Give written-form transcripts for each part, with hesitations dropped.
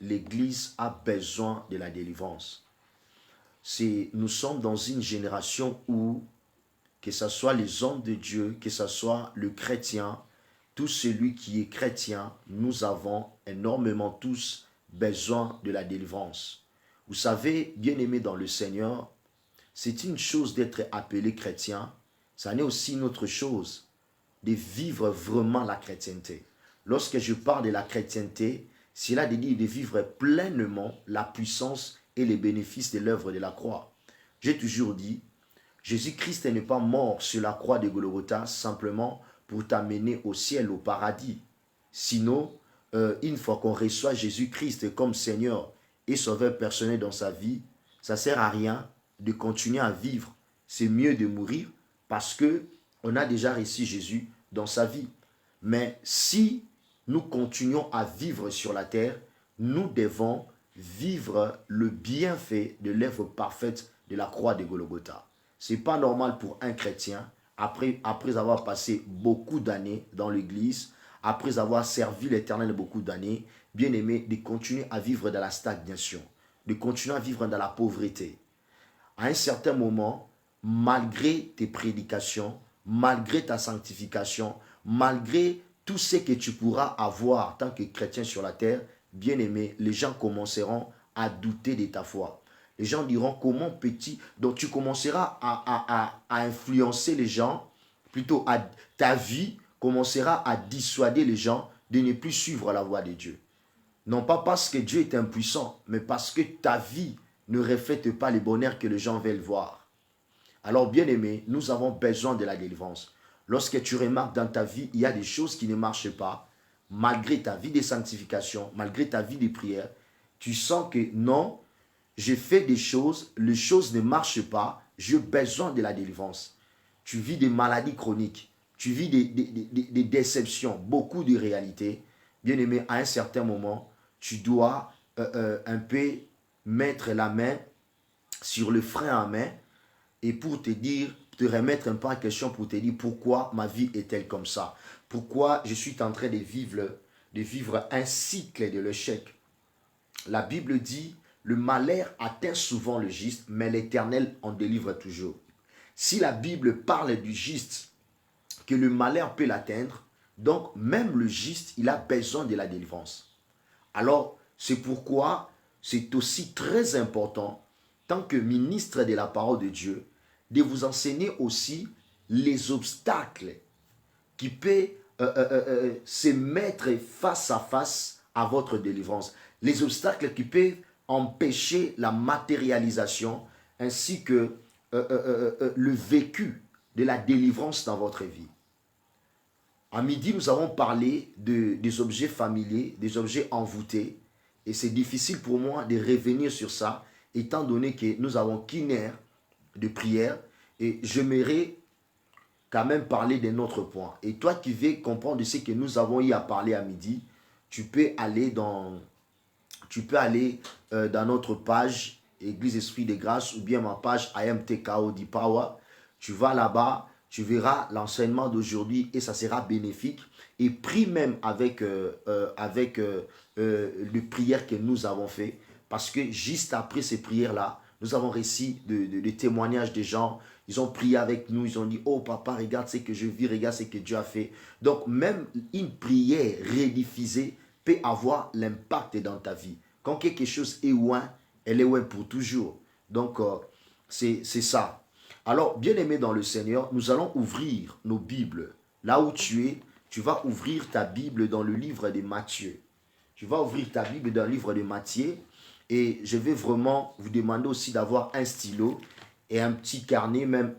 l'Église a besoin de la délivrance. Nous sommes dans une génération où, que ce soit les hommes de Dieu, que ce soit le chrétien, tout celui qui est chrétien, nous avons énormément tous besoin de la délivrance. Vous savez, bien-aimés dans le Seigneur, c'est une chose d'être appelé chrétien, ça n'est aussi une autre chose de vivre vraiment la chrétienté. Lorsque je parle de la chrétienté, cela veut dire de vivre pleinement la puissance et les bénéfices de l'œuvre de la croix. J'ai toujours dit, Jésus-Christ n'est pas mort sur la croix de Golgotha simplement pour t'amener au ciel, au paradis. Sinon, une fois qu'on reçoit Jésus-Christ comme Seigneur et Sauveur personnel dans sa vie, ça ne sert à rien de continuer à vivre. C'est mieux de mourir parce qu'on a déjà reçu Jésus dans sa vie. Mais si nous continuons à vivre sur la terre, nous devons vivre le bienfait de l'œuvre parfaite de la croix de Golgotha. Ce n'est pas normal pour un chrétien, après avoir passé beaucoup d'années dans l'église, après avoir servi l'Éternel beaucoup d'années, bien aimé, de continuer à vivre dans la stagnation, de continuer à vivre dans la pauvreté. À un certain moment, malgré tes prédications, malgré ta sanctification, malgré tout ce que tu pourras avoir en tant que chrétien sur la terre, bien aimé, les gens commenceront à douter de ta foi. Les gens diront comment petit. Donc tu commenceras à influencer les gens, plutôt ta vie commencera à dissuader les gens de ne plus suivre la voie de Dieu. Non pas parce que Dieu est impuissant, mais parce que ta vie ne reflète pas le bonheur que les gens veulent voir. Alors bien aimé, nous avons besoin de la délivrance. Lorsque tu remarques dans ta vie, il y a des choses qui ne marchent pas, malgré ta vie de sanctification, malgré ta vie de prière, tu sens que non, j'ai fait des choses, les choses ne marchent pas, j'ai besoin de la délivrance. Tu vis des maladies chroniques, tu vis des déceptions, beaucoup de réalités. Bien aimé, à un certain moment, tu dois un peu mettre la main sur le frein à main et pour te dire, te remettre un peu en question pour te dire pourquoi ma vie est-elle comme ça. Pourquoi je suis en train de vivre un cycle de l'échec. La Bible dit, le malheur atteint souvent le juste, mais l'Éternel en délivre toujours. Si la Bible parle du juste, que le malheur peut l'atteindre, donc même le juste, il a besoin de la délivrance. Alors, c'est pourquoi c'est aussi très important, tant que ministre de la parole de Dieu, de vous enseigner aussi les obstacles qui peuvent se mettre face à face à votre délivrance. Les obstacles qui peuvent empêcher la matérialisation ainsi que le vécu de la délivrance dans votre vie. À midi, nous avons parlé des objets familiers, des objets envoûtés. Et c'est difficile pour moi de revenir sur ça, étant donné que nous avons qu'une heure de prière. Et j'aimerais quand même parler d'un autre point. Et toi qui veux comprendre de ce que nous avons eu à parler à midi, tu peux aller dans notre page Église Esprit de Grâce ou bien ma page IMTKO Power. Tu vas là-bas, tu verras l'enseignement d'aujourd'hui et ça sera bénéfique. Et prie même avec les prières que nous avons fait. Parce que juste après ces prières-là, nous avons reçu des témoignages des gens. Ils ont prié avec nous, ils ont dit, oh papa, regarde ce que je vis, regarde ce que Dieu a fait. Donc même une prière rediffusée peut avoir l'impact dans ta vie. Quand quelque chose est loin, elle est loin pour toujours. Donc c'est ça. Alors, bien-aimé dans le Seigneur, nous allons ouvrir nos Bibles. Là où tu es, tu vas ouvrir ta Bible dans le livre de Matthieu. Tu vas ouvrir ta Bible dans le livre de Matthieu. Et je vais vraiment vous demander aussi d'avoir un stylo et un petit carnet, même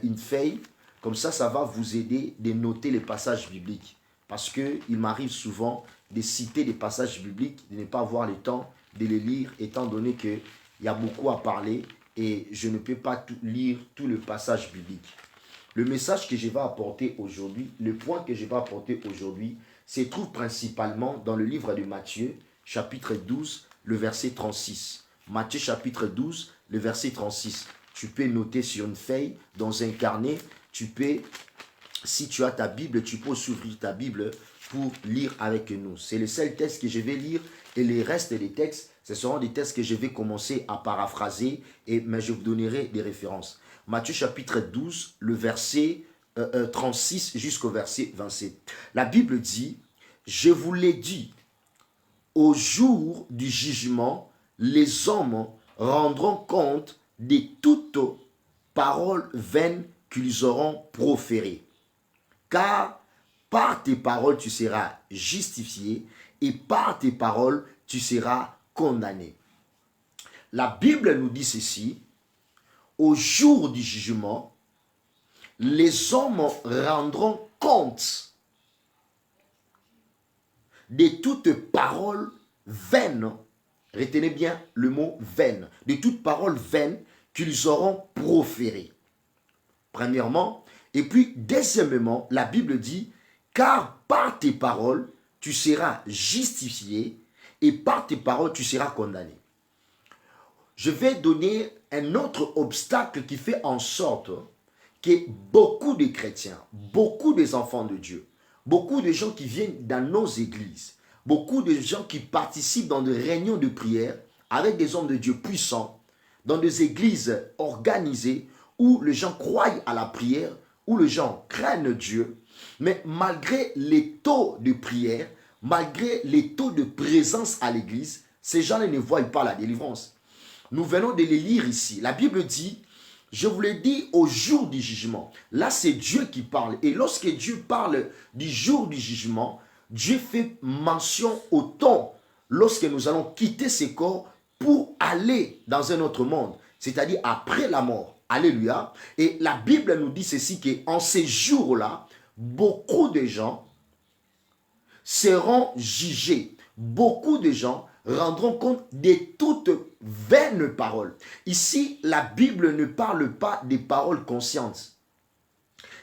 une feuille. Comme ça va vous aider de noter les passages bibliques. Parce qu'il m'arrive souvent de citer des passages bibliques, de ne pas avoir le temps de les lire, étant donné qu'il y a beaucoup à parler et je ne peux pas lire tout le passage biblique. Le message que je vais apporter aujourd'hui, le point que je vais apporter aujourd'hui, se trouve principalement dans le livre de Matthieu, chapitre 12, le verset 36. Matthieu chapitre 12, le verset 36. Tu peux noter sur une feuille, dans un carnet. Tu peux, si tu as ta Bible, tu peux s'ouvrir ta Bible pour lire avec nous. C'est le seul texte que je vais lire Et les restes des textes, ce seront des textes que je vais commencer à paraphraser, mais je vous donnerai des références. Matthieu chapitre 12, le verset 36 jusqu'au verset 27. La Bible dit, « Je vous l'ai dit, au jour du jugement, les hommes rendront compte de toutes paroles vaines qu'ils auront proférées. Car par tes paroles, tu seras justifié et par tes paroles, tu seras condamné. » La Bible nous dit ceci, au jour du jugement, les hommes rendront compte de toutes paroles vaines, retenez bien le mot vaine, de toutes paroles vaines qu'ils auront proférées. Premièrement, et puis deuxièmement, la Bible dit, car par tes paroles, tu seras justifié et par tes paroles, tu seras condamné. Je vais donner un autre obstacle qui fait en sorte que beaucoup de chrétiens, beaucoup des enfants de Dieu, beaucoup de gens qui viennent dans nos églises, beaucoup de gens qui participent dans des réunions de prière avec des hommes de Dieu puissants, dans des églises organisées où les gens croient à la prière, où les gens craignent Dieu, mais malgré les taux de prière, malgré les taux de présence à l'église, ces gens-là ne voient pas la délivrance. Nous venons de les lire ici. La Bible dit, je vous l'ai dit au jour du jugement. Là, c'est Dieu qui parle. Et lorsque Dieu parle du jour du jugement, Dieu fait mention au temps lorsque nous allons quitter ces corps pour aller dans un autre monde, c'est-à-dire après la mort. Alléluia. Et la Bible nous dit ceci, qu'en ces jours-là, beaucoup de gens seront jugés. Beaucoup de gens rendront compte de toutes vaines paroles. Ici, la Bible ne parle pas des paroles conscientes.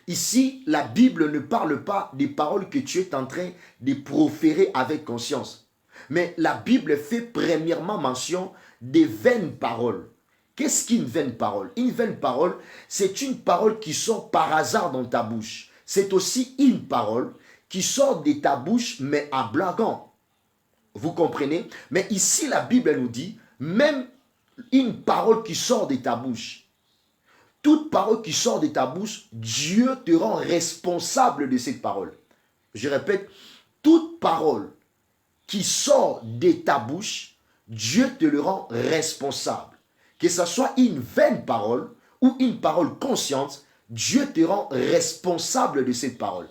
Ici, la Bible ne parle pas des paroles que tu es en train de proférer avec conscience. Mais la Bible fait premièrement mention des vaines paroles. Qu'est-ce qu'une vaine parole? Une vaine parole, c'est une parole qui sort par hasard dans ta bouche. C'est aussi une parole qui sort de ta bouche, mais en blaguant. Vous comprenez? Mais ici, la Bible nous dit, même une parole qui sort de ta bouche, toute parole qui sort de ta bouche, Dieu te rend responsable de cette parole. Je répète, toute parole qui sort de ta bouche, Dieu te le rend responsable. Que ce soit une vaine parole ou une parole consciente, Dieu te rend responsable de cette parole.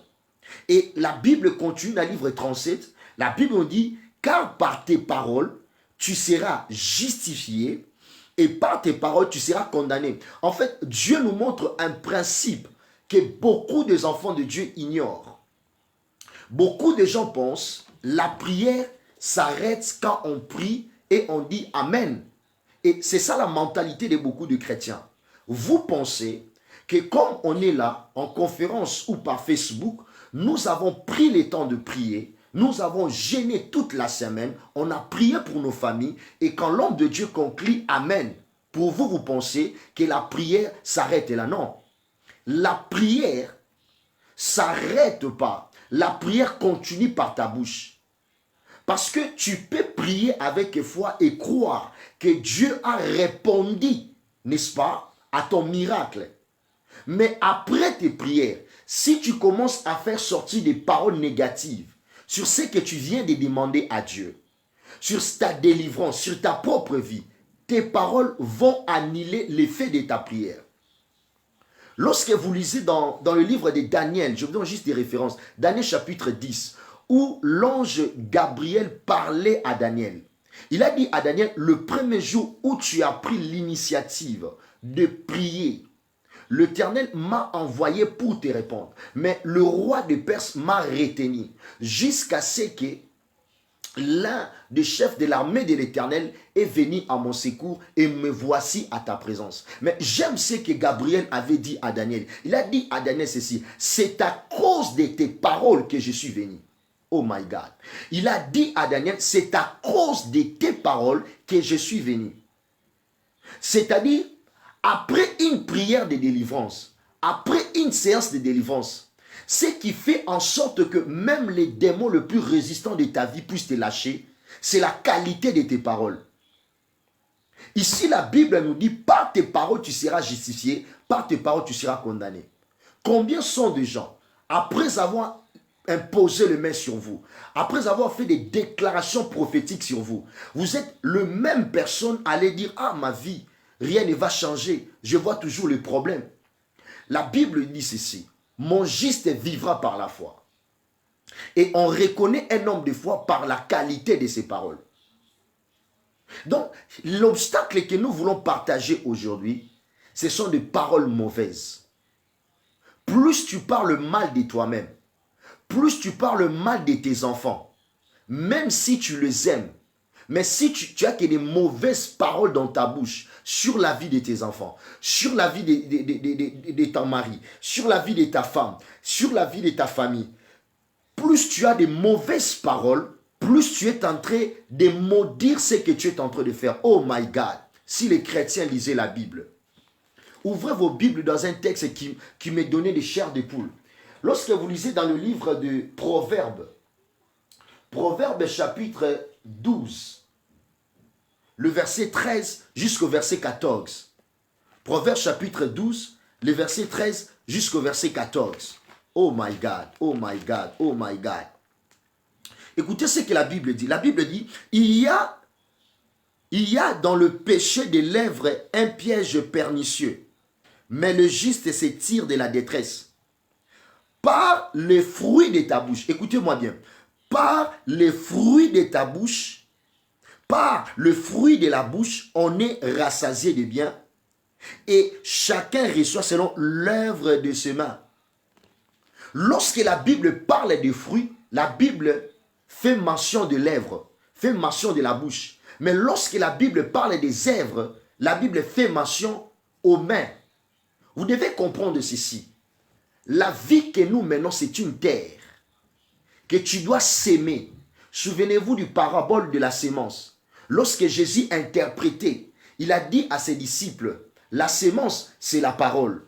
Et la Bible continue, dans le livre 37, la Bible nous dit, car par tes paroles, tu seras justifié et par tes paroles, tu seras condamné. En fait, Dieu nous montre un principe que beaucoup des enfants de Dieu ignorent. Beaucoup de gens pensent, la prière s'arrête quand on prie et on dit Amen. Et c'est ça la mentalité de beaucoup de chrétiens. Vous pensez que comme on est là, en conférence ou par Facebook, nous avons pris le temps de prier, nous avons jeûné toute la semaine, on a prié pour nos familles, et quand l'homme de Dieu conclut Amen, pour vous, vous pensez que la prière s'arrête là. Non. La prière s'arrête pas. La prière continue par ta bouche. Parce que tu peux prier avec foi et croire que Dieu a répondu, n'est-ce pas, à ton miracle. Mais après tes prières, si tu commences à faire sortir des paroles négatives sur ce que tu viens de demander à Dieu, sur ta délivrance, sur ta propre vie, tes paroles vont annuler l'effet de ta prière. Lorsque vous lisez dans le livre de Daniel, je vous donne juste des références, Daniel chapitre 10, où l'ange Gabriel parlait à Daniel. Il a dit à Daniel, le premier jour où tu as pris l'initiative de prier, l'Éternel m'a envoyé pour te répondre. Mais le roi de Perse m'a retenu jusqu'à ce que l'un des chefs de l'armée de l'Éternel est venu à mon secours et me voici à ta présence. Mais j'aime ce que Gabriel avait dit à Daniel. Il a dit à Daniel ceci, c'est à cause de tes paroles que je suis venu. Oh my God. Il a dit à Daniel, c'est à cause de tes paroles que je suis venu. C'est-à-dire, après une prière de délivrance, après une séance de délivrance, ce qui fait en sorte que même les démons les plus résistants de ta vie puissent te lâcher, C'est la qualité de tes paroles. Ici, la Bible nous dit, par tes paroles, tu seras justifié, par tes paroles, tu seras condamné. Combien sont de gens, après avoir imposé les mains sur vous, après avoir fait des déclarations prophétiques sur vous, vous êtes le même personne à aller dire, ah, ma vie, rien ne va changer, je vois toujours les problèmes. La Bible dit ceci, mon juste vivra par la foi. Et on reconnaît un homme de foi par la qualité de ses paroles. Donc, l'obstacle que nous voulons partager aujourd'hui, ce sont des paroles mauvaises. Plus tu parles mal de toi-même, plus tu parles mal de tes enfants, même si tu les aimes, mais si tu as que des mauvaises paroles dans ta bouche sur la vie de tes enfants, sur la vie de ton mari, sur la vie de ta femme, sur la vie de ta famille, plus tu as des mauvaises paroles, plus tu es en train de maudire ce que tu es en train de faire. Oh my God, si les chrétiens lisaient la Bible. Ouvrez vos Bibles dans un texte qui me donnait des chairs de poule. Lorsque vous lisez dans le livre de Proverbes, Proverbes chapitre 12, le verset 13 jusqu'au verset 14. Proverbes chapitre 12, le verset 13 jusqu'au verset 14. Oh my God, oh my God, oh my God. Écoutez ce que la Bible dit. La Bible dit, il y a dans le péché des lèvres un piège pernicieux, mais le juste s'étire de la détresse. Par les fruits de ta bouche, écoutez-moi bien, par les fruits de ta bouche, par le fruit de la bouche, on est rassasié de bien et chacun reçoit selon l'œuvre de ses mains. Lorsque la Bible parle des fruits, la Bible fait mention de lèvres, fait mention de la bouche. Mais lorsque la Bible parle des œuvres, la Bible fait mention aux mains. Vous devez comprendre ceci. La vie que nous menons, c'est une terre que tu dois s'aimer. Souvenez-vous du parabole de la sémence. Lorsque Jésus interprétait, il a dit à ses disciples, la sémence, c'est la parole.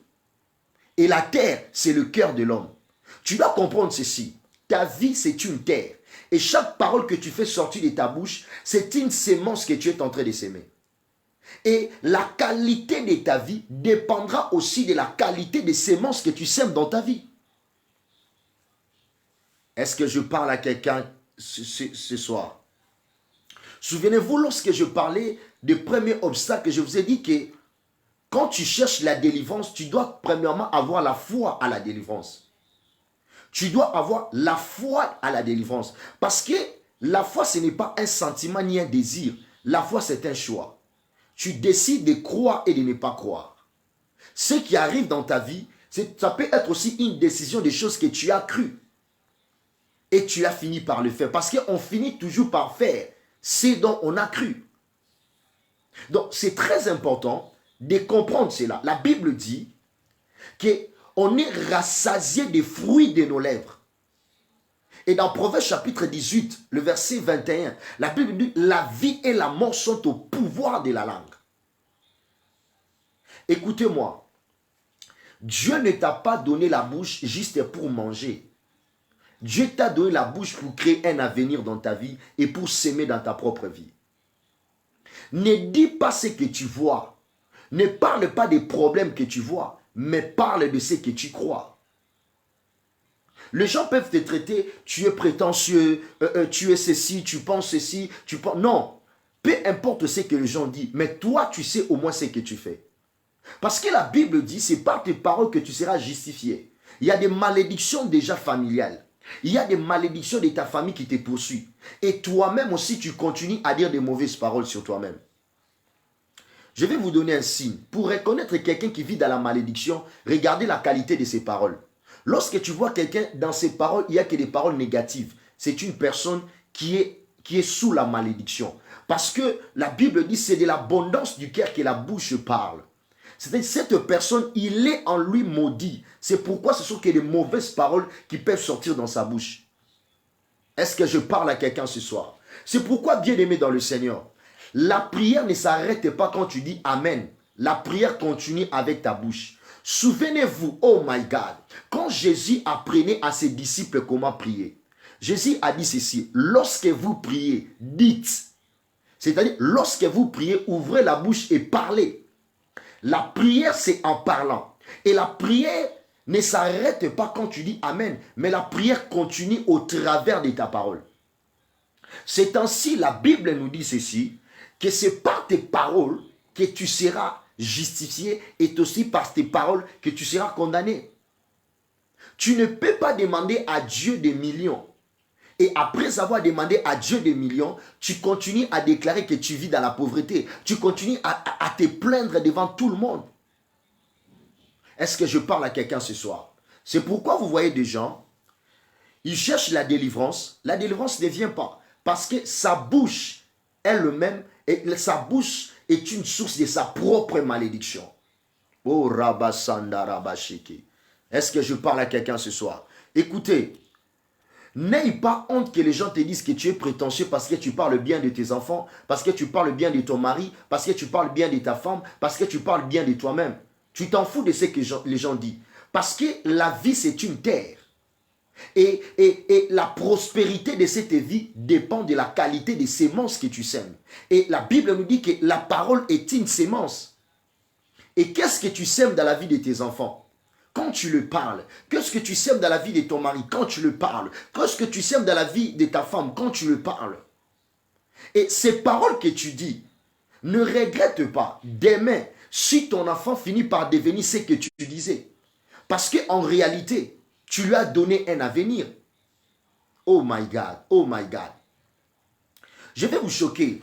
Et la terre, c'est le cœur de l'homme. Tu dois comprendre ceci. Ta vie, c'est une terre. Et chaque parole que tu fais sortir de ta bouche, c'est une sémence que tu es en train de s'aimer. Et la qualité de ta vie dépendra aussi de la qualité des sémences que tu sèmes dans ta vie. Est-ce que je parle à quelqu'un ce soir? Souvenez-vous, lorsque je parlais des premiers obstacles, je vous ai dit que quand tu cherches la délivrance, tu dois premièrement avoir la foi à la délivrance. Tu dois avoir la foi à la délivrance. Parce que la foi, ce n'est pas un sentiment ni un désir. La foi, c'est un choix. Tu décides de croire et de ne pas croire. Ce qui arrive dans ta vie, ça peut être aussi une décision des choses que tu as crues. Et tu as fini par le faire. Parce qu'on finit toujours par faire ce dont on a cru. Donc, c'est très important de comprendre cela. La Bible dit qu'on est rassasié des fruits de nos lèvres. Et dans Proverbes chapitre 18, le verset 21, la Bible dit, la vie et la mort sont au pouvoir de la langue. Écoutez-moi, Dieu ne t'a pas donné la bouche juste pour manger. Dieu t'a donné la bouche pour créer un avenir dans ta vie et pour s'aimer dans ta propre vie. Ne dis pas ce que tu vois. Ne parle pas des problèmes que tu vois, mais parle de ce que tu crois. Les gens peuvent te traiter, tu es prétentieux, tu es ceci, tu penses ceci, tu penses... Non, peu importe ce que les gens disent, mais toi, tu sais au moins ce que tu fais. Parce que la Bible dit, c'est par tes paroles que tu seras justifié. Il y a des malédictions déjà familiales. Il y a des malédictions de ta famille qui te poursuivent. Et toi-même aussi, tu continues à dire des mauvaises paroles sur toi-même. Je vais vous donner un signe. Pour reconnaître quelqu'un qui vit dans la malédiction, regardez la qualité de ses paroles. Lorsque tu vois quelqu'un dans ses paroles, il n'y a que des paroles négatives. C'est une personne qui est sous la malédiction. Parce que la Bible dit, c'est de l'abondance du cœur que la bouche parle. C'est-à-dire, cette personne, il est en lui maudit. C'est pourquoi ce sont que des mauvaises paroles qui peuvent sortir dans sa bouche. Est-ce que je parle à quelqu'un ce soir? C'est pourquoi, bien-aimé dans le Seigneur, la prière ne s'arrête pas quand tu dis Amen. La prière continue avec ta bouche. Souvenez-vous, oh my God, quand Jésus apprenait à ses disciples comment prier, Jésus a dit ceci, lorsque vous priez, dites. C'est-à-dire, lorsque vous priez, ouvrez la bouche et parlez. La prière, c'est en parlant. Et la prière ne s'arrête pas quand tu dis Amen, mais la prière continue au travers de ta parole. C'est ainsi, la Bible nous dit ceci, que c'est par tes paroles que tu seras justifié et aussi par tes paroles que tu seras condamné. Tu ne peux pas demander à Dieu des millions. Et après avoir demandé à Dieu des millions, tu continues à déclarer que tu vis dans la pauvreté. Tu continues à te plaindre devant tout le monde. Est-ce que je parle à quelqu'un ce soir? C'est pourquoi vous voyez des gens, ils cherchent la délivrance. La délivrance ne vient pas. Parce que sa bouche elle-même, sa bouche est une source de sa propre malédiction. Oh Rabasanda Rabashiki. Est-ce que je parle à quelqu'un ce soir? Écoutez, n'aie pas honte que les gens te disent que tu es prétentieux parce que tu parles bien de tes enfants, parce que tu parles bien de ton mari, parce que tu parles bien de ta femme, parce que tu parles bien de toi-même. Tu t'en fous de ce que les gens disent. Parce que la vie, c'est une terre. Et la prospérité de cette vie dépend de la qualité des semences que tu sèmes. Et la Bible nous dit que la parole est une sémence. Et qu'est-ce que tu sèmes dans la vie de tes enfants? Quand tu le parles, qu'est-ce que tu sèmes dans la vie de ton mari quand tu le parles? Qu'est-ce que tu sèmes dans la vie de ta femme quand tu le parles? Et ces paroles que tu dis, ne regrette pas demain si ton enfant finit par devenir ce que tu disais. Parce qu'en réalité, tu lui as donné un avenir. Oh my God, oh my God. Je vais vous choquer.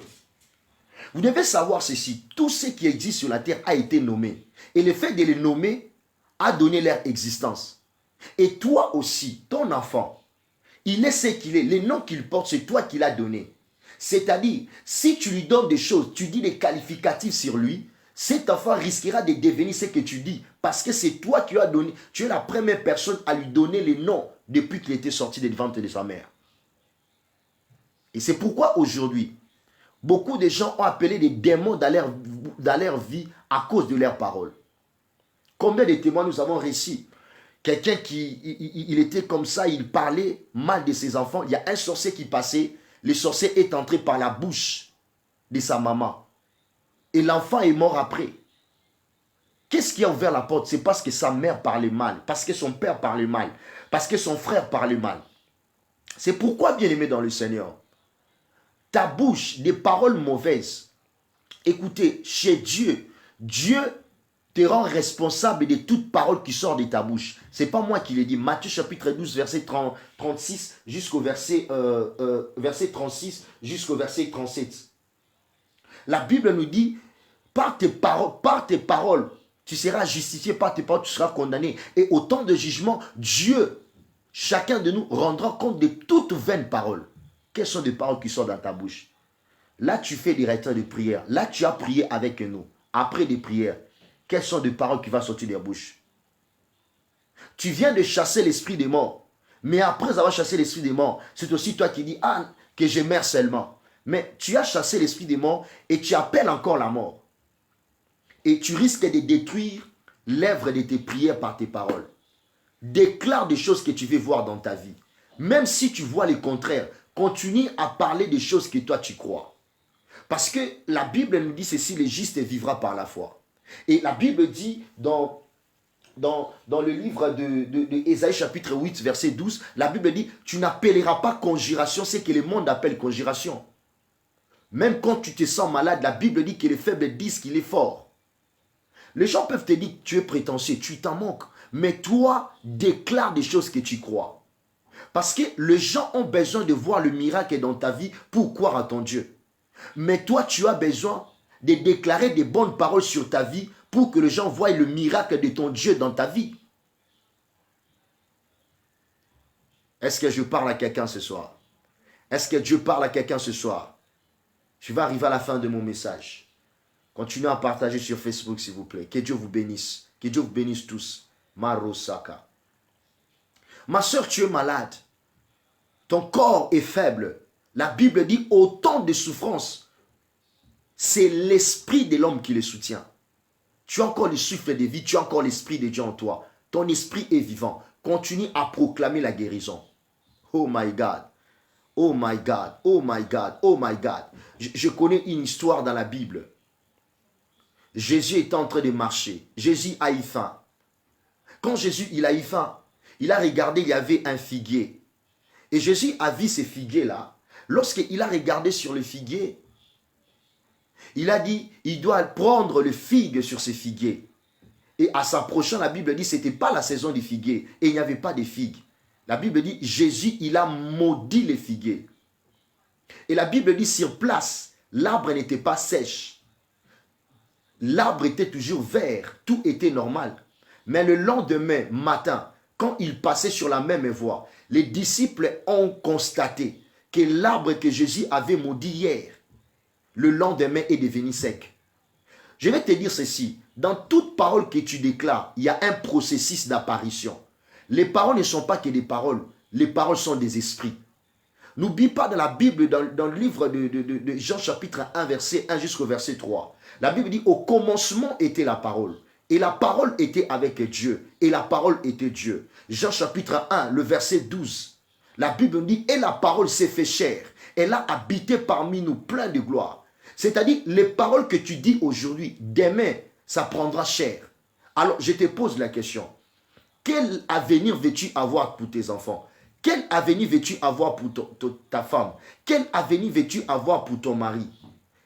Vous devez savoir ceci, tout ce qui existe sur la terre a été nommé. Et le fait de les nommer a donné leur existence. Et toi aussi, ton enfant, il est ce qu'il est. Les noms qu'il porte, c'est toi qui l'as donné. C'est-à-dire, si tu lui donnes des choses, tu dis des qualificatifs sur lui, cet enfant risquera de devenir ce que tu dis. Parce que c'est toi qui lui as donné. Tu es la première personne à lui donner les noms depuis qu'il était sorti des ventres de sa mère. Et c'est pourquoi aujourd'hui, beaucoup de gens ont appelé des démons dans leur vie à cause de leurs paroles. Combien de témoins nous avons réussi? Quelqu'un il était comme ça, il parlait mal de ses enfants. Il y a un sorcier qui passait, le sorcier est entré par la bouche de sa maman. Et l'enfant est mort après. Qu'est-ce qui a ouvert la porte? C'est parce que sa mère parlait mal, parce que son père parlait mal, parce que son frère parlait mal. C'est pourquoi, bien-aimé dans le Seigneur, ta bouche, des paroles mauvaises, écoutez, chez Dieu, Dieu te rend responsable de toute parole qui sort de ta bouche. Ce n'est pas moi qui l'ai dit. Matthieu chapitre 12, verset 36 jusqu'au verset 36 jusqu'au verset 37. La Bible nous dit, par tes paroles, tu seras justifié, par tes paroles, tu seras condamné. Et au temps de jugement, Dieu, chacun de nous, rendra compte de toutes vaines paroles. Quelles sont les paroles qui sortent dans ta bouche? Là, tu fais des retraits de prière. Là, tu as prié avec nous. Après des prières, quelles sont les paroles qui vont sortir de la bouche? Tu viens de chasser l'esprit des morts. Mais après avoir chassé l'esprit des morts, c'est aussi toi qui dis, ah, que je meurs seulement. Mais tu as chassé l'esprit des morts et tu appelles encore la mort. Et tu risques de détruire l'œuvre de tes prières par tes paroles. Déclare des choses que tu veux voir dans ta vie. Même si tu vois le contraire, continue à parler des choses que toi tu crois. Parce que la Bible nous dit ceci, le juste vivra par la foi. Et la Bible dit dans le livre de Ésaïe chapitre 8 verset 12, la Bible dit, tu n'appelleras pas conjuration ce que le monde appelle conjuration. Même quand tu te sens malade, la Bible dit que les faibles disent qu'il est fort. Les gens peuvent te dire que tu es prétentieux, tu t'en manques. Mais toi, déclare des choses que tu crois. Parce que les gens ont besoin de voir le miracle dans ta vie pour croire à ton Dieu. Mais toi, tu as besoin de déclarer des bonnes paroles sur ta vie pour que les gens voient le miracle de ton Dieu dans ta vie. Est-ce que je parle à quelqu'un ce soir? Est-ce que Dieu parle à quelqu'un ce soir? Je vais arriver à la fin de mon message. Continuez à partager sur Facebook, s'il vous plaît. Que Dieu vous bénisse. Que Dieu vous bénisse tous. Marosaka. Ma soeur, tu es malade. Ton corps est faible. La Bible dit autant de souffrances. C'est l'esprit de l'homme qui le soutient. Tu as encore le souffle de vie, tu as encore l'esprit de Dieu en toi. Ton esprit est vivant. Continue à proclamer la guérison. Oh my God. Oh my God. Oh my God. Oh my God. Je connais une histoire dans la Bible. Jésus est en train de marcher. Jésus a eu faim. Quand Jésus il a eu faim, il a regardé, il y avait un figuier. Et Jésus a vu ces figuiers-là. Lorsqu'il a regardé sur le figuier, il a dit, il doit prendre le figue sur ces figuiers. Et à s'approchant, la Bible dit, ce n'était pas la saison des figuiers. Et il n'y avait pas de figues. La Bible dit, Jésus, il a maudit les figuiers. Et la Bible dit, sur place, l'arbre n'était pas sèche. L'arbre était toujours vert. Tout était normal. Mais le lendemain matin, quand il passait sur la même voie, les disciples ont constaté que l'arbre que Jésus avait maudit hier, le lendemain est devenu sec. Je vais te dire ceci. Dans toute parole que tu déclares, il y a un processus d'apparition. Les paroles ne sont pas que des paroles. Les paroles sont des esprits. N'oublie pas dans la Bible, dans le livre de Jean chapitre 1, verset 1 jusqu'au verset 3. La Bible dit, au commencement était la parole. Et la parole était avec Dieu. Et la parole était Dieu. Jean chapitre 1, le verset 12. La Bible dit, et la parole s'est fait chair. Elle a habité parmi nous, plein de gloire. C'est-à-dire, les paroles que tu dis aujourd'hui, demain, ça prendra chair. Alors, je te pose la question. Quel avenir veux-tu avoir pour tes enfants? Quel avenir veux-tu avoir pour ta femme? Quel avenir veux-tu avoir pour ton mari?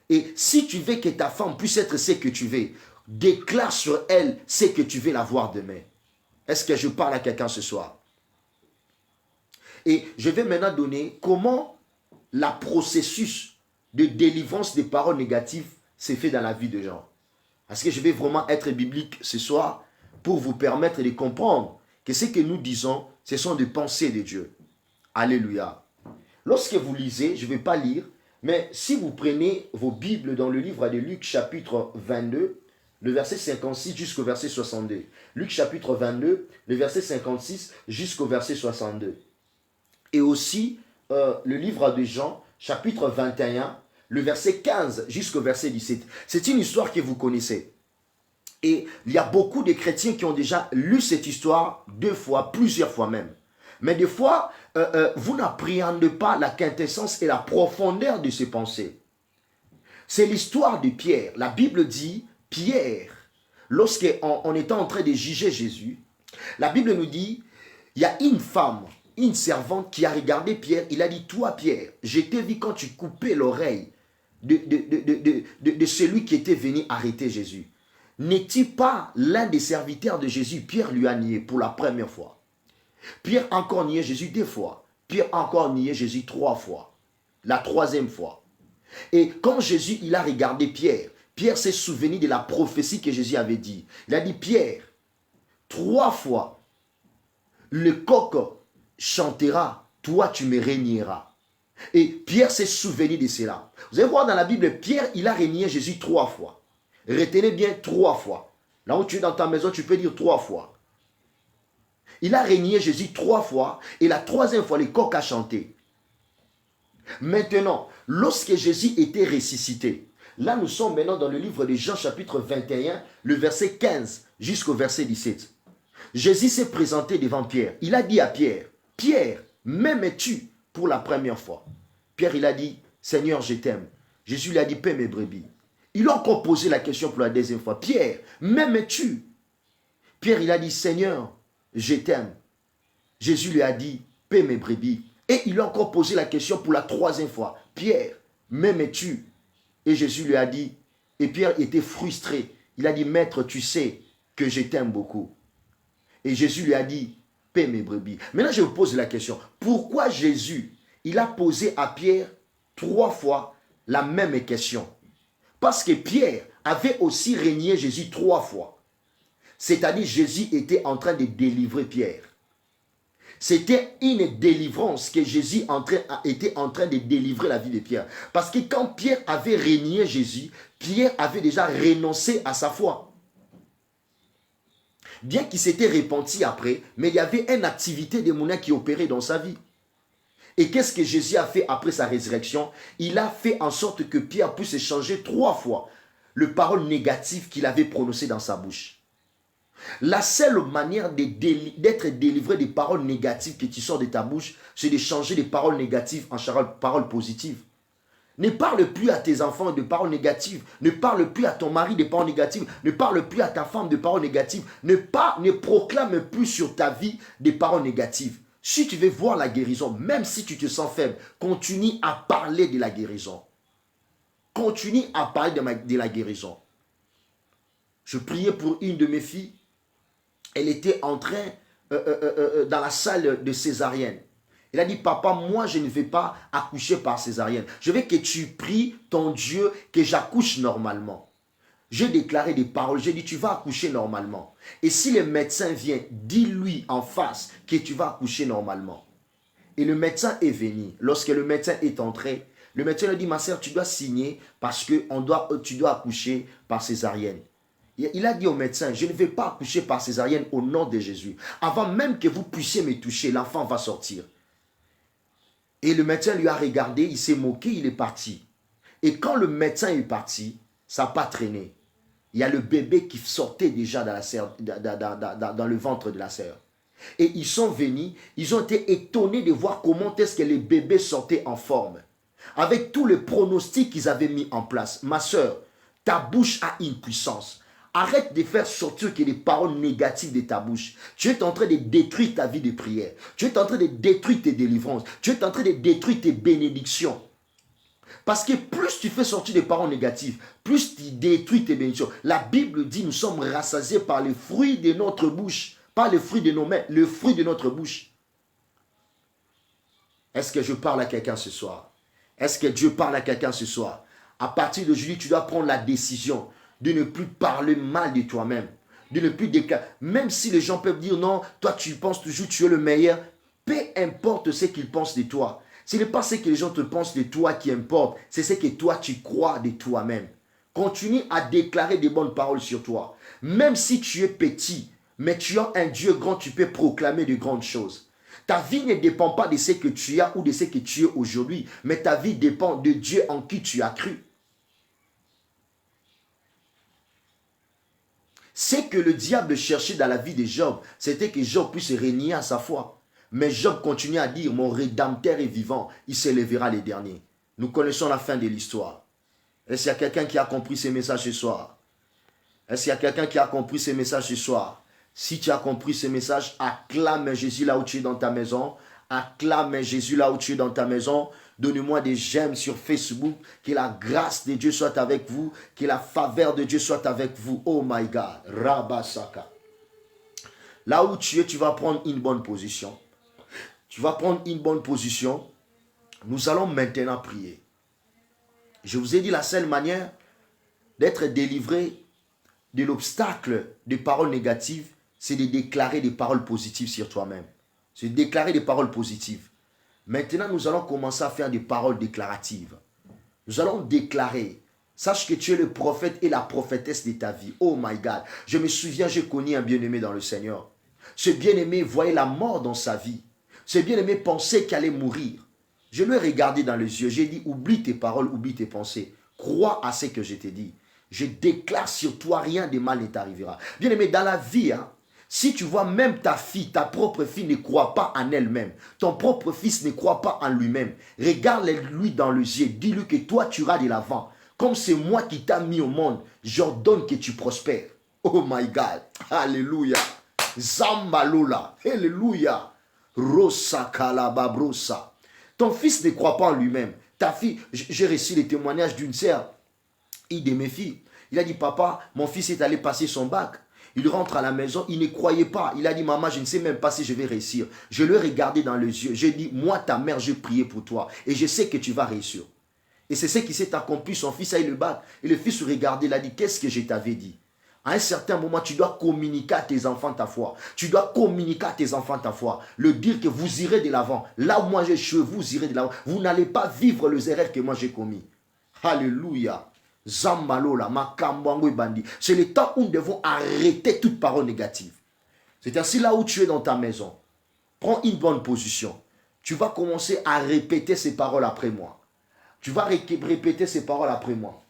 Et si tu veux que ta femme puisse être ce que tu veux, déclare sur elle ce que tu veux la voir demain. Est-ce que je parle à quelqu'un ce soir? Et je vais maintenant donner comment le processus de délivrance des paroles négatives s'est fait dans la vie des gens. Parce que je vais vraiment être biblique ce soir pour vous permettre de comprendre que ce que nous disons, ce sont des pensées de Dieu. Alléluia. Lorsque vous lisez, je ne vais pas lire, mais si vous prenez vos Bibles dans le livre de Luc chapitre 22, le verset 56 jusqu'au verset 62. Luc chapitre 22, le verset 56 jusqu'au verset 62. Et aussi le livre de Jean chapitre 21, le verset 15 jusqu'au verset 17. C'est une histoire que vous connaissez. Et il y a beaucoup de chrétiens qui ont déjà lu cette histoire 2 fois, plusieurs fois même. Mais des fois, vous n'appréhendez pas la quintessence et la profondeur de ces pensées. C'est l'histoire de Pierre. La Bible dit, Pierre, lorsqu'on était en train de juger Jésus, la Bible nous dit, il y a une femme, une servante qui a regardé Pierre, il a dit, toi Pierre, je t'ai vu quand tu coupais l'oreille de celui qui était venu arrêter Jésus. N'es-tu pas l'un des serviteurs de Jésus? Pierre lui a nié pour la première fois. Pierre a encore nié Jésus 2 fois. Pierre a encore nié Jésus 3 fois. La 3e fois. Et quand Jésus il a regardé Pierre, Pierre s'est souvenu de la prophétie que Jésus avait dit. Il a dit, Pierre, 3 fois, le coq chantera, toi tu me régneras. Et Pierre s'est souvenu de cela. Vous allez voir dans la Bible, Pierre il a régné Jésus 3 fois. Retenez bien 3 fois. Là où tu es dans ta maison, tu peux dire 3 fois. Il a régné Jésus 3 fois et la 3e fois, le coq a chanté. Maintenant, lorsque Jésus était ressuscité, là nous sommes maintenant dans le livre de Jean chapitre 21, le verset 15 jusqu'au verset 17. Jésus s'est présenté devant Pierre. Il a dit à Pierre, Pierre, m'aimes-tu pour la première fois? Pierre, il a dit, Seigneur, je t'aime. Jésus lui a dit, paie mes brebis. Il a encore posé la question pour la 2e fois. Pierre, m'aimes-tu? Pierre, il a dit, Seigneur, je t'aime. Jésus lui a dit, paie mes brebis. Et il a encore posé la question pour la 3e fois. Pierre, m'aimes-tu? Et Jésus lui a dit, et Pierre était frustré. Il a dit, Maître, tu sais que je t'aime beaucoup. Et Jésus lui a dit, paie mes brebis. Maintenant, je vous pose la question. Pourquoi Jésus, il a posé à Pierre 3 fois la même question? Parce que Pierre avait aussi régné Jésus 3 fois. C'est-à-dire Jésus était en train de délivrer Pierre. C'était une délivrance que Jésus était en train de délivrer la vie de Pierre. Parce que quand Pierre avait régné Jésus, Pierre avait déjà renoncé à sa foi. Bien qu'il s'était repenti après, mais il y avait une activité démoniaque qui opérait dans sa vie. Et qu'est-ce que Jésus a fait après sa résurrection? Il a fait en sorte que Pierre puisse changer 3 fois les paroles négatives qu'il avait prononcées dans sa bouche. La seule manière d'être délivré des paroles négatives que tu sors de ta bouche, c'est de changer des paroles négatives en paroles positives. Ne parle plus à tes enfants de paroles négatives. Ne parle plus à ton mari de paroles négatives. Ne parle plus à ta femme de paroles négatives. Ne proclame plus sur ta vie des paroles négatives. Si tu veux voir la guérison, même si tu te sens faible, continue à parler de la guérison. Continue à parler de la guérison. Je priais pour une de mes filles. Elle était en train dans la salle de césarienne. Il a dit, papa, moi je ne vais pas accoucher par césarienne. Je veux que tu pries ton Dieu que j'accouche normalement. J'ai déclaré des paroles, j'ai dit, tu vas accoucher normalement. Et si le médecin vient, dis-lui en face que tu vas accoucher normalement. Et le médecin est venu. Lorsque le médecin est entré, le médecin lui a dit, ma soeur, tu dois signer parce que tu dois accoucher par césarienne. Il a dit au médecin, je ne vais pas accoucher par césarienne au nom de Jésus. Avant même que vous puissiez me toucher, l'enfant va sortir. Et le médecin lui a regardé, il s'est moqué, il est parti. Et quand le médecin est parti, ça n'a pas traîné. Il y a le bébé qui sortait déjà dans le ventre de la sœur. Et ils sont venus, ils ont été étonnés de voir comment est-ce que les bébés sortaient en forme. Avec tous les pronostics qu'ils avaient mis en place. Ma sœur, ta bouche a une puissance. Arrête de faire sortir que des paroles négatives de ta bouche. Tu es en train de détruire ta vie de prière. Tu es en train de détruire tes délivrances. Tu es en train de détruire tes bénédictions. Parce que plus tu fais sortir des paroles négatives, plus tu détruis tes bénédictions. La Bible dit, nous sommes rassasiés par les fruits de notre bouche. Pas les fruits de nos mains, le fruit de notre bouche. Est-ce que je parle à quelqu'un ce soir? Est-ce que Dieu parle à quelqu'un ce soir? À partir d'aujourd'hui, tu dois prendre la décision de ne plus parler mal de toi-même, de ne plus déclarer. Même si les gens peuvent dire non, toi tu penses toujours que tu es le meilleur, peu importe ce qu'ils pensent de toi. Ce n'est pas ce que les gens te pensent de toi qui importe, c'est ce que toi tu crois de toi-même. Continue à déclarer des bonnes paroles sur toi. Même si tu es petit, mais tu as un Dieu grand, tu peux proclamer de grandes choses. Ta vie ne dépend pas de ce que tu as ou de ce que tu es aujourd'hui, mais ta vie dépend de Dieu en qui tu as cru. Ce que le diable cherchait dans la vie de Job, c'était que Job puisse régner à sa foi. Mais Job continue à dire, mon rédempteur est vivant, il s'élèvera les derniers. Nous connaissons la fin de l'histoire. Est-ce qu'il y a quelqu'un qui a compris ces messages ce soir? Est-ce qu'il y a quelqu'un qui a compris ces messages ce soir? Si tu as compris ces messages, acclame Jésus là où tu es dans ta maison. Acclame Jésus là où tu es dans ta maison. Donnez-moi des j'aime sur Facebook. Que la grâce de Dieu soit avec vous. Que la faveur de Dieu soit avec vous. Oh my God. Rabasaka. Là où tu es, tu vas prendre une bonne position. Tu vas prendre une bonne position. Nous allons maintenant prier. Je vous ai dit la seule manière d'être délivré de l'obstacle des paroles négatives, c'est de déclarer des paroles positives sur toi-même. C'est de déclarer des paroles positives. Maintenant, nous allons commencer à faire des paroles déclaratives. Nous allons déclarer. Sache que tu es le prophète et la prophétesse de ta vie. Oh my God. Je me souviens, j'ai connu un bien-aimé dans le Seigneur. Ce bien-aimé voyait la mort dans sa vie. Ce bien-aimé pensait qu'il allait mourir. Je lui ai regardé dans les yeux. J'ai dit, oublie tes paroles, oublie tes pensées. Crois à ce que je t'ai dit. Je déclare sur toi, rien de mal ne t'arrivera. Bien-aimé, dans la vie, si tu vois même ta fille, ta propre fille ne croit pas en elle-même, ton propre fils ne croit pas en lui-même, regarde-lui dans les yeux, dis-lui que toi tu iras de l'avant. Comme c'est moi qui t'ai mis au monde, j'ordonne que tu prospères. Oh my God, alléluia. Zambalola, alléluia. Rosa kalababrosa. Ton fils ne croit pas en lui-même. Ta fille, j'ai reçu les témoignages d'une sœur, une de mes filles. Il a dit, papa, mon fils est allé passer son bac. Il rentre à la maison, il ne croyait pas. Il a dit, maman, je ne sais même pas si je vais réussir. Je lui ai regardé dans les yeux. J'ai dit, moi, ta mère, j'ai prié pour toi. Et je sais que tu vas réussir. Et c'est ce qui s'est accompli. Son fils a eu le bac. Et le fils regardait, il a dit, qu'est-ce que je t'avais dit? À un certain moment, tu dois communiquer à tes enfants ta foi. Tu dois communiquer à tes enfants ta foi. Le dire que vous irez de l'avant. Là où moi j'ai échoué, vous irez de l'avant. Vous n'allez pas vivre les erreurs que moi j'ai commis. Alléluia. Zambalola, Makambwango et Bandi. C'est le temps où nous devons arrêter toute parole négative. C'est ainsi là où tu es dans ta maison. Prends une bonne position. Tu vas commencer à répéter ces paroles après moi. Tu vas répéter ces paroles après moi.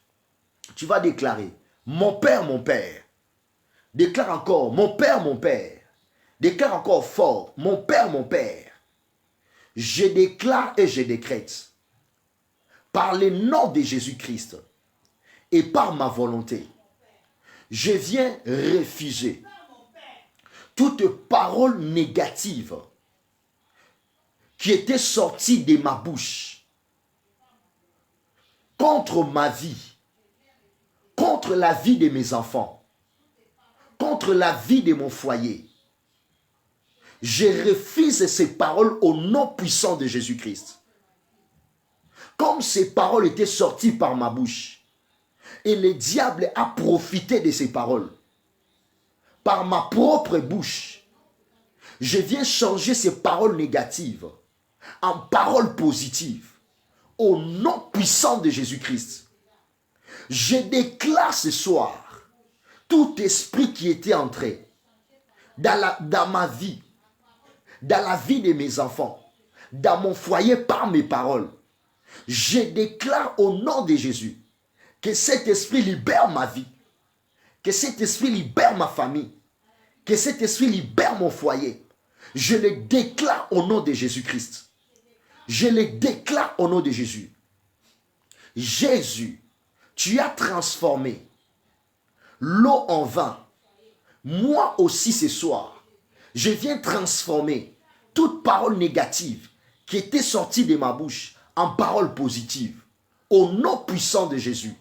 Tu vas déclarer, mon Père, mon Père. Déclare encore, mon Père, mon Père. Déclare encore fort, mon Père, mon Père. je déclare et je décrète, par le nom de Jésus-Christ et par ma volonté, je viens refuser toute parole négative qui était sortie de ma bouche contre ma vie, contre la vie de mes enfants, contre la vie de mon foyer. Je refuse ces paroles au nom puissant de Jésus-Christ. Comme ces paroles étaient sorties par ma bouche, et le diable a profité de ces paroles, par ma propre bouche, je viens changer ces paroles négatives en paroles positives, au nom puissant de Jésus-Christ. Je déclare ce soir, tout esprit qui était entré dans ma vie, dans la vie de mes enfants, dans mon foyer par mes paroles, je déclare au nom de Jésus que cet esprit libère ma vie, que cet esprit libère ma famille, que cet esprit libère mon foyer. Je le déclare au nom de Jésus-Christ. Je le déclare au nom de Jésus. Jésus, tu as transformé l'eau en vin. Moi aussi ce soir, je viens transformer toute parole négative qui était sortie de ma bouche en parole positive. Au nom puissant de Jésus.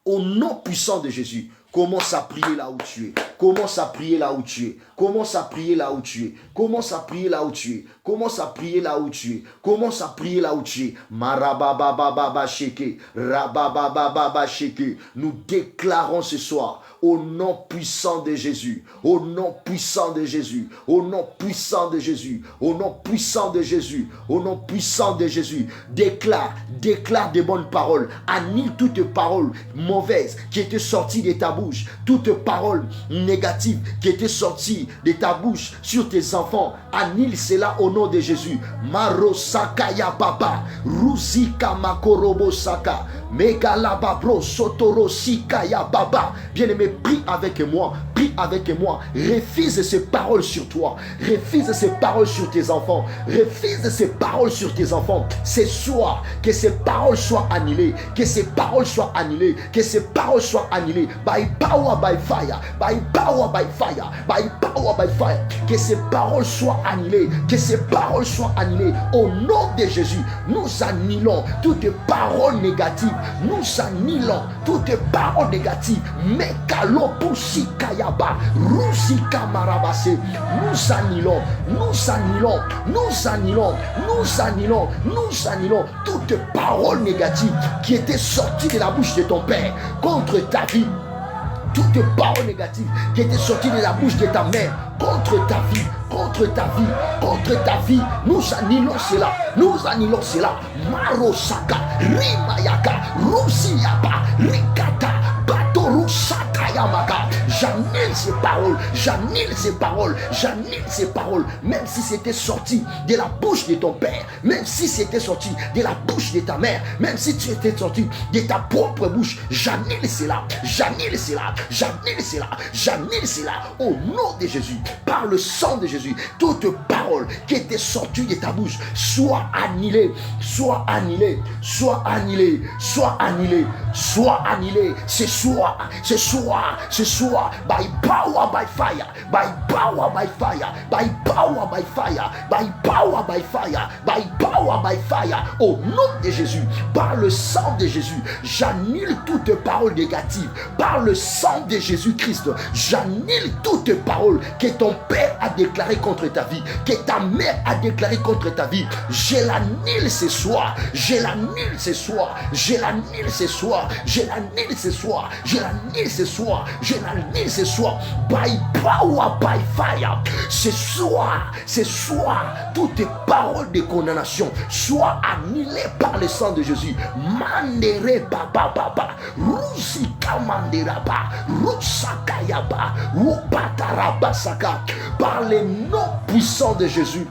Au nom puissant de Jésus. Commence à prier là où tu es. Commence à prier là où tu es. Commence à prier là où tu es. Commence à prier là où tu es. Commence à prier là où tu es. Commence à prier là où tu es. Marababababa sheke. Rababababa sheke. Nous déclarons ce soir au nom puissant de Jésus. Au nom puissant de Jésus. Au nom puissant de Jésus. Au nom puissant de Jésus. Au nom puissant de Jésus. Déclare des bonnes paroles. Annule toute parole mauvaise qui était sortie de ta bouche. Toute parole négative qui était sortie de ta bouche sur tes enfants. Annule cela au nom de Jésus. Marosaka ya baba. Ruzika makorobo saka. Megalababro sotoro sika ya baba. Bien-aimé, prie avec moi. Prie avec moi. Refuse ces paroles sur toi. Refuse ces paroles sur tes enfants. Refuse ces paroles sur tes enfants. Ce soir, que ces paroles soient annulées. Que ces paroles soient annulées. Que ces paroles soient annulées. By power, by fire. By power, by fire. By power, by fire. Que ces paroles soient annulées. Que ces paroles soient annulées. Au nom de Jésus, nous annulons toutes paroles négatives. Nous annulons toutes paroles négatives. Mekalo pusika yaba. Rusika marabase. Nous annulons. Nous annulons. Nous annulons. Nous annulons. Nous annulons toutes paroles négatives qui étaient sorties de la bouche de ton Père contre ta vie. Toutes paroles négatives qui étaient sorties de la bouche de ta mère contre ta vie, contre ta vie, contre ta vie. Nous annulons cela. Nous annulons cela. Marosaka, Rimayaka, Rusiyaba, Rikata, Batorusaka Yamaka. J'annule ces paroles. J'annule ces paroles. J'annule ces paroles. Même si c'était sorti de la bouche de ton père, même si c'était sorti de la bouche de ta mère, même si tu étais sorti de ta propre bouche, j'annule cela. J'annule cela. J'annule cela. J'annule cela. Au nom de Jésus, par le sang de Jésus, toute parole qui était sortie de ta bouche soit annulée. Soit annulée. Soit annulée. Soit annulée. Soit annulée. Ce soir. Ce soir. Ce soir. By power, by fire, by power, by fire, by power, by fire, by power, by fire, by power, by fire. Au nom de Jésus, par le sang de Jésus, j'annule toute parole négative. Par le sang de Jésus-Christ, j'annule toute parole que ton père a déclarée contre ta vie, que ta mère a déclarée contre ta vie. Je l'annule ce soir. Je l'annule ce soir. Je l'annule ce soir. Je l'annule ce soir. Je l'annule ce soir. Je l'annule ce soir, by power, by fire. Ce soir, toutes paroles de condamnation soient annulées par le sang de Jésus. Mandere baba baba, rusika manderaba, rusakayaba, upatarabasaka. Par les noms puissants de Jésus.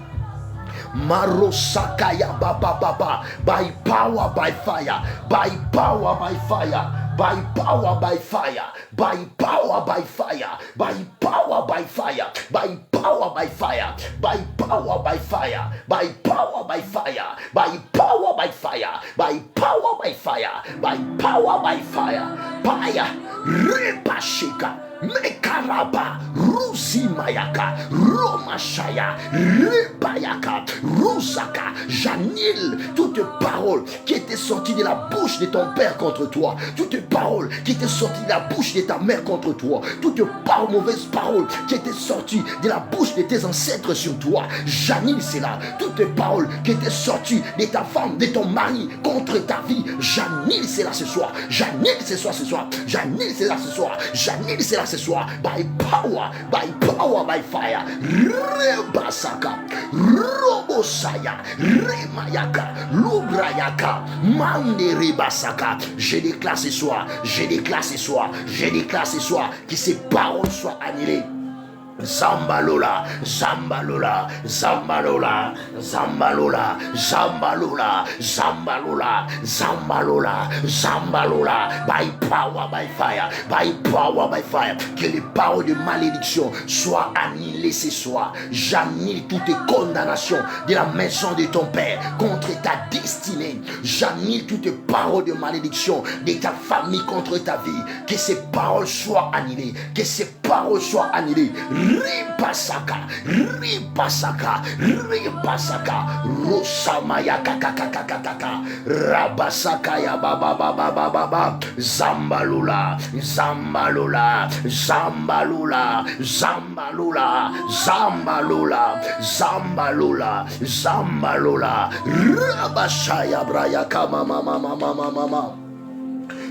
Marosakaya baba baba, by power, by fire, by power, by fire. by power, by fire, by power, by fire, by power, by fire, by power, by fire, by power, by fire, by power, by fire, by power, by fire, by power, by fire, by power, by fire, fire, repashika. Mekaraba, Rusi Mayaka, Romashaya, Rebayaka, Rusaka, Janil, toute parole qui était sortie de la bouche de ton père contre toi, toute parole qui était sortie de la bouche de ta mère contre toi, toute mauvaise parole qui était sortie de la bouche de tes ancêtres sur toi, Janil c'est là, toute parole qui était sortie de ta femme, de ton mari contre ta vie, Janil c'est là ce soir, Janil c'est ce soir, Janil c'est là ce soir, Janil c'est là ce soir, by power, by fire, Rebasaka, Robosaya, Remayaka, Lubrayaka, Mande Rebasaka. Je déclare ce soir, je déclare ce soir, je déclare ce soir que ces paroles soient annulées. Zambalola, Zambalola, Zambalola, Zambalola, Zambalola, Zambalola, Zambalola, Zambalola, by power, by fire, by power, by fire, que les paroles de malédiction soient annulées ce soir. J'annule toute condamnation de la maison de ton père contre ta destinée. J'annule toute parole de malédiction de ta famille contre ta vie. Que ces paroles soient annulées, que ces paroles soient annulées. Ripasaka, Ripasaka, Ripasaka, Rosamaya kakakakakaka, Rabasaka ya baba baba baba, Zambalula, Zambalula, Zambalula, Zambalula, Zambalula, Zambalula, Zambalula, Rabashaya brayaka mama mama mama mama.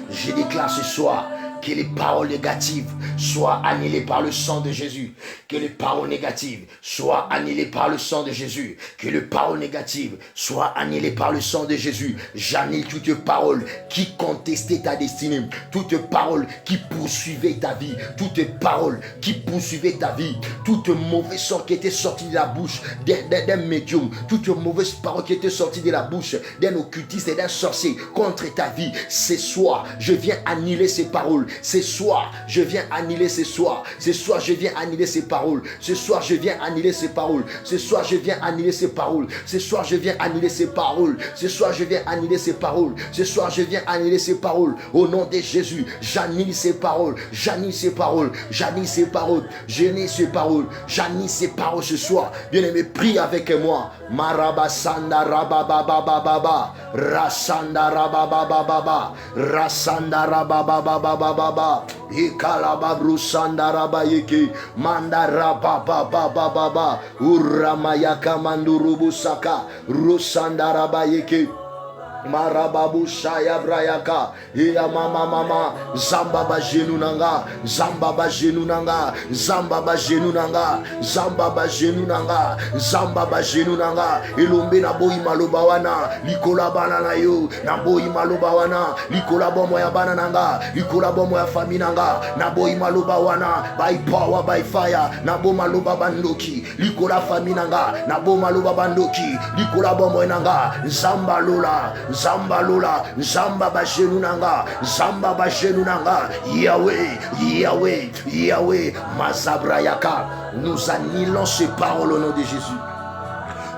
Je déclare ce soir que les paroles négatives soient annulées par le sang de Jésus. Que les paroles négatives soient annulées par le sang de Jésus. Que les paroles négatives soient annulées par le sang de Jésus. J'annule toute parole qui contestait ta destinée. Toute parole qui poursuivait ta vie. Toute parole qui poursuivait ta vie. Toute mauvaise sorte qui était sortie de la bouche d'un médium. Toute mauvaise parole qui était sortie de la bouche d'un occultiste et d'un sorcier contre ta vie. Ce soir, je viens annuler ces paroles. Ce soir, je viens annuler ce soir. Ce soir, je viens annuler ces paroles. Ce soir, je viens annuler ces paroles. Ce soir, je viens annuler ces paroles. Ce soir, je viens annuler ces paroles. Ce soir, je viens annuler ces paroles. Ce soir, je viens annuler ces paroles. Au nom de Jésus, j'annule ces paroles. J'annule ces paroles. J'annule ces paroles. J'annule ces paroles. J'annule ces paroles ce soir. Bien-aimé, prie avec moi. Marabasanda rabababababa. Rasanda rababababa. Rasanda rababababa. Ikalababrushanda rabayeke mandarababababa uramayaka mandurubusaka rusanda rabayeke Marababu shaya brayaka iya mama zamba ba jenunanga zamba ba jenunanga zamba ba jenunanga zamba ba jenunanga zamba ba jenunanga ilumbi na boyi maloba wana likola bana na yo na boyi maloba wana likola bomo ya bana nanga likola bomo ya famille nanga na boyi maloba wana by power by fire na bo maloba bandoki likola famille nanga na bo maloba bandoki likola bomo nanga zamba lola Zamba Lola, Zamba Bajenunanga, Zamba Bajenunanga, Yahweh, Yahweh, Yahweh, Mazabrayaka. Nous annulons ces paroles au nom de Jésus.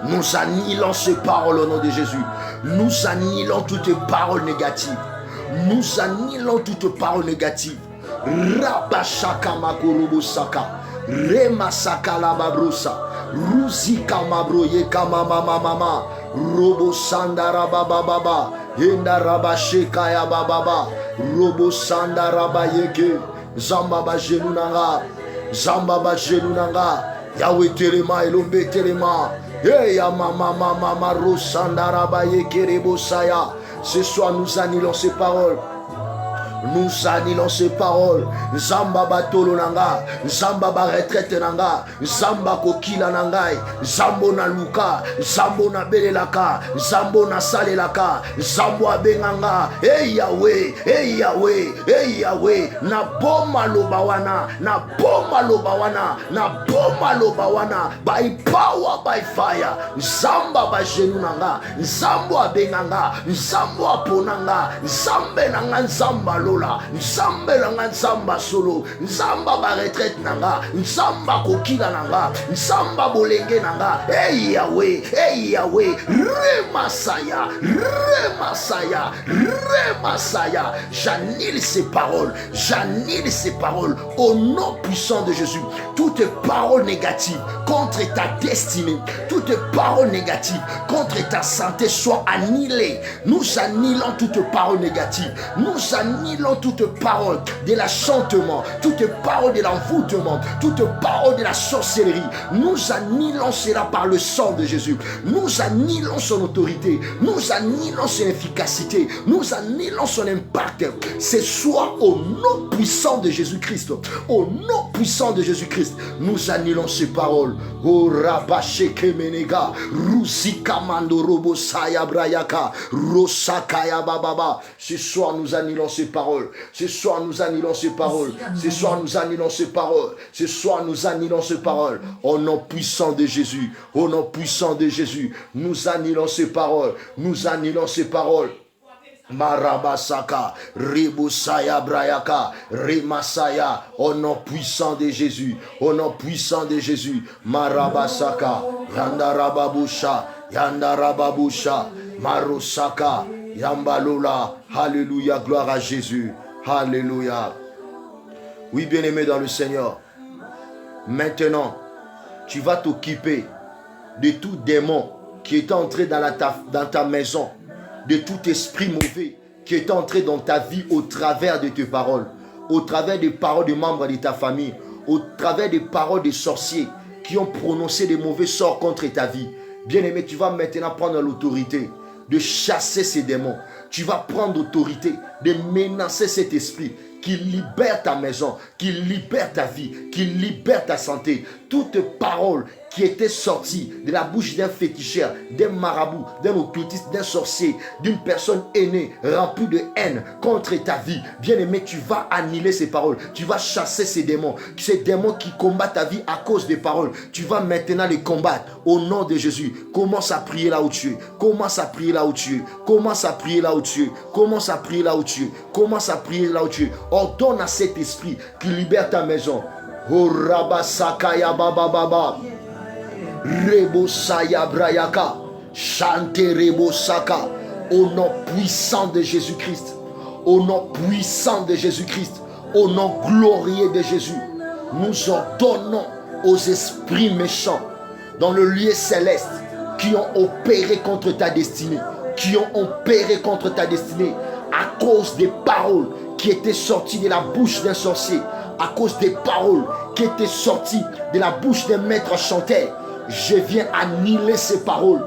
Nous annulons ces paroles au nom de Jésus. Nous annulons toutes paroles négatives. Nous annulons toutes paroles négatives. Rabashaka Makorobosaka, Remasaka Lababrosa, Ruzika Mabroye Kama Mama. Robo Sandara Baba Baba, Enda Rabasheka ya Baba, Robo Sandara Bayeke, Zamba Bajenunanga, Zamba Bajenunanga, Yahweh Telema, Elombe Telema, Hey ya Mama Rosandara Bayeke Rebosaya. Ce soir nous annulons ces paroles. Nous annulons ces paroles. Zamba batolo nanga, Zamba ba retraite nanga, Zamba kokila nangai, Zambo na luka, Zambo na belelaka, Zambo na salelaka, Zambo abenganga. Hey Yahweh, hey Yahweh, hey Yahweh. Na boma lobawana, na boma lobawana, na boma lobawana. By power, by fire. Zamba ba jenu nanga, Zambo abenganga, Zambo aponanga, Zambe nanga Zamba lola, nzambe nanga nzamba solo, nzamba ba retraite nanga, nzamba kokila nanga, nzamba bolenge nanga. Hey Yahweh, hey Yahweh, remasaya, remasaya, remasaya. J'annule ces paroles, j'annule ces paroles au nom puissant de Jésus. Toutes paroles négatives contre ta destinée, toutes paroles négatives contre ta santé soient annulées. Nous annulons toutes paroles négatives. Nous annulons toutes paroles de l'achantement, toutes paroles de l'envoûtement, toutes paroles de la sorcellerie. Nous annulons cela par le sang de Jésus. Nous annulons son autorité. Nous annulons son efficacité. Nous annulons son impact. C'est soit au nom puissant de Jésus-Christ. Au nom puissant de Jésus-Christ, nous annulons ces paroles. Oh Rabasheke Menega, Rusika Mandorobo Saya Brayaka, Rosakaya Bababa. Ce soir, nous annulons ces paroles. Ce soir, nous annulons ces paroles. Ce soir, nous annulons ces paroles. Ce soir, nous annulons ces paroles. Au nom puissant de Jésus, au nom puissant de Jésus, nous annulons ces paroles. Nous annulons ces paroles. Marabasaka, Ribusaya Brayaka, Rimasaya, au nom puissant de Jésus, au nom puissant de Jésus, Marabasaka, Yandarababusha, Yandarababusha, Marosaka, Yambalula, Alléluia, gloire à Jésus, Alléluia. Oui, bien-aimé dans le Seigneur, maintenant, tu vas t'occuper de tout démon qui est entré dans ta maison, de tout esprit mauvais qui est entré dans ta vie au travers de tes paroles, au travers des paroles de membres de ta famille, au travers des paroles des sorciers qui ont prononcé des mauvais sorts contre ta vie. Bien-aimé, tu vas maintenant prendre l'autorité de chasser ces démons. Tu vas prendre l'autorité de menacer cet esprit qui libère ta maison, qui libère ta vie, qui libère ta santé. Toute parole qui était sortie de la bouche d'un féticheur, d'un marabout, d'un occultiste, d'un sorcier, d'une personne aînée, remplie de haine contre ta vie. Bien-aimé, tu vas annuler ces paroles. Tu vas chasser ces démons qui combattent ta vie à cause des paroles. Tu vas maintenant les combattre au nom de Jésus. Commence à prier là où tu es. Commence à prier là où tu es. Commence à prier là où tu es. Commence à prier là où tu es. Commence à prier là où tu es. Ordonne à cet esprit qui libère ta maison. Oh Rabasakaya Baba Baba. Rebosaya Brayaka, chante Rebosaka, au nom puissant de Jésus-Christ, au nom puissant de Jésus-Christ, au nom glorieux de Jésus, nous ordonnons aux esprits méchants dans le lieu céleste qui ont opéré contre ta destinée, qui ont opéré contre ta destinée à cause des paroles qui étaient sorties de la bouche d'un sorcier, à cause des paroles qui étaient sorties de la bouche d'un maître chanteur. Je viens annuler ces paroles.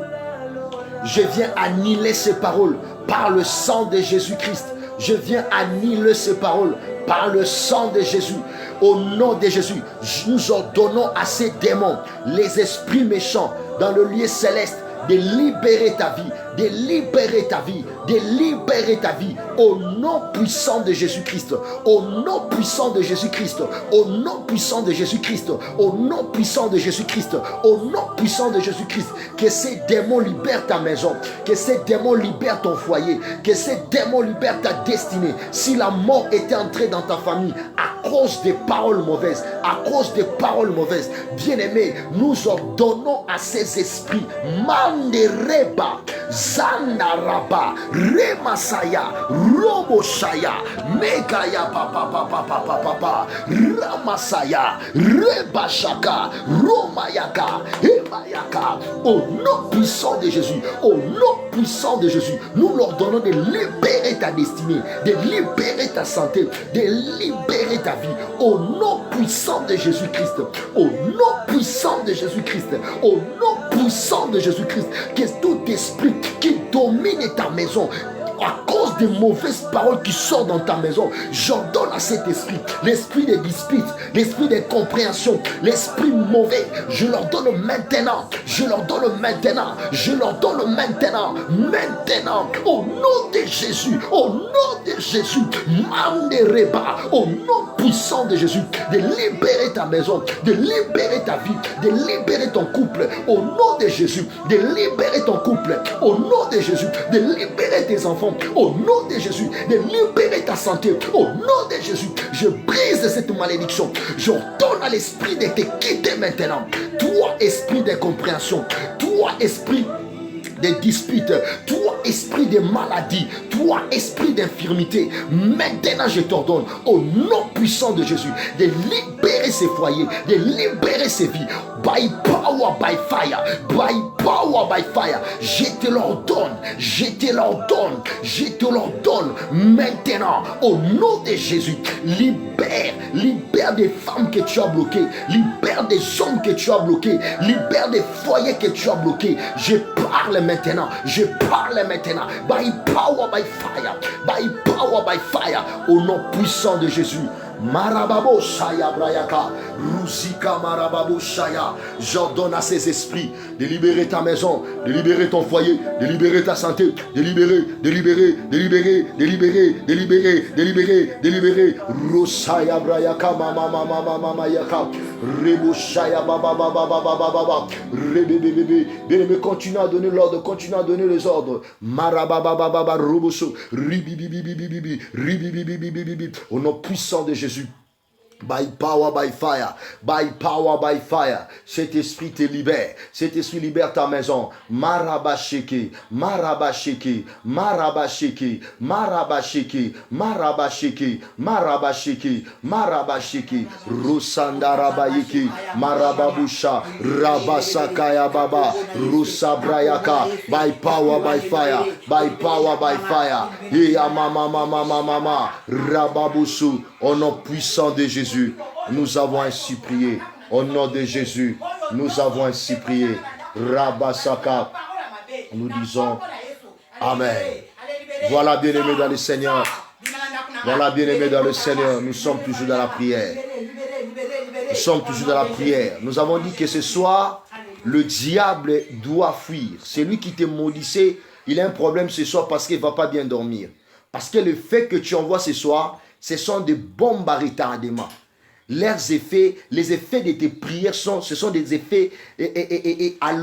Je viens annuler ces paroles par le sang de Jésus-Christ. Je viens annuler ces paroles par le sang de Jésus. Au nom de Jésus, nous ordonnons à ces démons, les esprits méchants dans le lieu céleste, de libérer ta vie, de libérer ta vie, de libérer ta vie au nom puissant de Jésus-Christ, au nom puissant de Jésus-Christ, au nom puissant de Jésus-Christ, au nom puissant de Jésus-Christ, au nom puissant de Jésus-Christ. Que ces démons libèrent ta maison, que ces démons libèrent ton foyer, que ces démons libèrent ta destinée. Si la mort était entrée dans ta famille à cause des paroles mauvaises, à cause des paroles mauvaises, bien-aimés, nous ordonnons à ces esprits, Mandereba, Zandaraba, Remasaya, Roboshaya, Megaya, Papa, Ramasaya, Rebashaka, Romayaka, Emayaka, au nom puissant de Jésus, au nom puissant de Jésus, nous leur donnons de libérer ta destinée, de libérer ta santé, de libérer ta vie, au nom puissant de Jésus-Christ, au nom puissant de Jésus-Christ, au nom puissant de Jésus-Christ, que tout esprit qui domine ta maison à cause des mauvaises paroles qui sortent dans ta maison, j'ordonne à cet esprit, l'esprit des disputes, l'esprit des compréhensions, l'esprit mauvais, je leur donne maintenant, je leur donne maintenant, je leur donne maintenant, au nom de Jésus, au nom de Jésus, Mandereba, au nom puissant de Jésus, de libérer ta maison, de libérer ta vie, de libérer ton couple, au nom de Jésus, de libérer ton couple, au nom de Jésus, de libérer tes enfants, enfants. Au nom de Jésus, de libérer ta santé. Au nom de Jésus, je brise cette malédiction. J'ordonne à l'esprit de te quitter maintenant. Toi, esprit d'incompréhension. Toi, esprit des disputes, toi esprit de maladie, toi esprit d'infirmité, maintenant je t'ordonne au nom puissant de Jésus de libérer ces foyers, de libérer ces vies, by power, by fire, by power, by fire. Je te l'ordonne, je te l'ordonne, je te l'ordonne maintenant au nom de Jésus. Libère des femmes que tu as bloquées, libère des hommes que tu as bloqués, libère des foyers que tu as bloqués. Je parle maintenant, je parle maintenant, by power, by fire, by power, by fire, au nom puissant de Jésus. Marababo Shaya Brayaka, Rusika Marababo Shaya. J'ordonne à ces esprits de libérer ta maison, de libérer ton foyer, de libérer ta santé, de libérer, de libérer, de libérer, de libérer, de libérer, de libérer, de libérer. Rusaya Brayaka, Mama Mama Mama Yaka, Rebo Shaya Baba Baba Baba Baba, Rebe Bebe. Bien-aimé, continue à donner l'ordre, continue à donner les ordres. Marababa Baba Roboso, Ribi Bibi Bibi Bibi, Ribi Bibi Bibi Bibi. Au nom puissant de Jésus. By power, by fire, by power, by fire. Cet esprit te libère. Cet esprit libère ta maison. Marabasheke, Marabasheke, Marabasheke, Marabasheke, Marabasheke, Marabasheke, Marabasheke, Rusandarabayeke, Marababusha, Rabasakaya Baba, Rusabrayaka. By power, by fire, by power, by fire. Iya mama mama mama mama, Rababusu. Au nom puissant de Jésus, nous avons ainsi prié. Au nom de Jésus, nous avons ainsi prié. Rabasaka, nous disons Amen. Voilà, bien-aimés dans le Seigneur. Voilà, bien-aimés dans le Seigneur. Nous sommes toujours dans la prière. Nous sommes toujours dans la prière. Nous avons dit que ce soir, le diable doit fuir. Celui qui te maudissait, il a un problème ce soir parce qu'il ne va pas bien dormir. Parce que le fait que tu envoies ce soir, ce sont des bombes à retardement. Leurs effets, les effets de tes prières ce sont des effets à